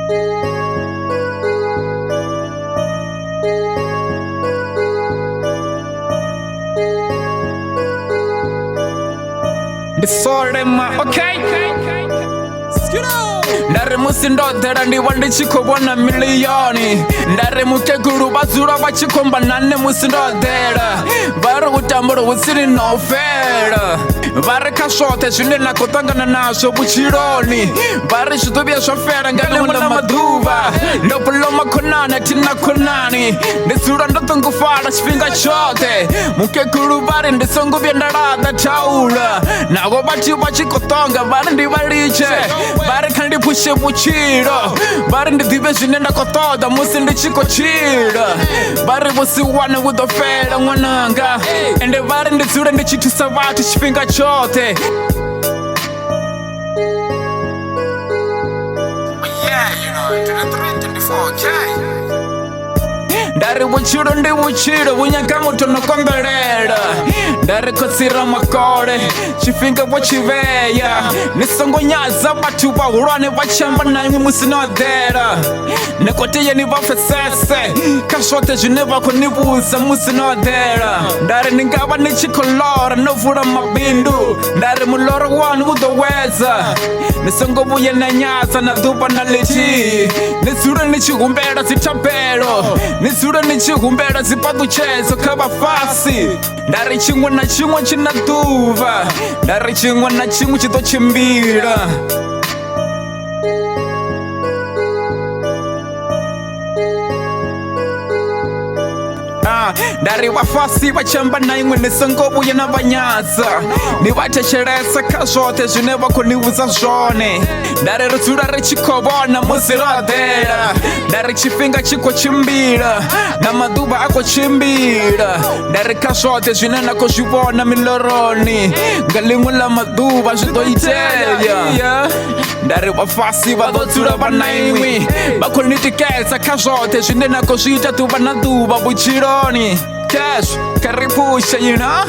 Ndi Sole okay? Ndari musi ndodhera ndiva ndichikobona miliyoni. Ndari mukeguru vadzura vachikomba nane musi ndodhera. Vari utamburo husiri nofera. Vari kasvote zvine nakotangana nazvo vuchironi. Vari zvituvia zvafera ngalimwe namadhuva. Ndopulo makonani atina konani. Nditsura ndotongofara chifhinga chote. Mukeguru vari ndisonguvya ndarada taura. Navo vati vachikotonga vari ndivaliche. Vari kandipushe vuchiro. Vari ndidzive zvine ndakotoda musi ndichikochira. Vari vusiwane hudofera mwananga. Ende vari nditsure ndichitusa vatu chifhinga chote. Yeah, you know, Ndi 3 okay? Ndari vuchiro ndi vuchiro vunyaka muto nokombelela. Ndari kotsira makole chifhinga vochiveya. Nisongonyaza vatu vahulwane vachamba naimwe musi nodhera. Nekotiyeni vafesese kasvote zvine vakonivuza musi nodhera. Ndari ndingava nichikolora novhura mabindu. Ndari muloro wanu udowedza. Nisongovuye nanyadza na dhuva naliti. Nitsure nichihumbela zitapelo. Nitsure nichihumbela zipaduchezo kavafasi. Ndari chimwe na chimwe china dhuva. Ndari chimwe na chimwe chitochimbira. Ndari vafasi vachamba naimwe nisongovuye navanyadza. Nivatechelesa kazvote zvine vakoniudza zvone. Ndari rudzura richikobona musi rodhera. Ndari chifhinga chikochimbira namadhuva akochimbira. Ndari kazvote zvine nakozvivona miloroni. Ngalimwe lamadhuva zvidoiteya. Ndari vafasi vadodzura vanaimwe vakonitikedza kazvote zvine nakozviita dhuva nadhuva vuchironi. Cash, carry push, you know?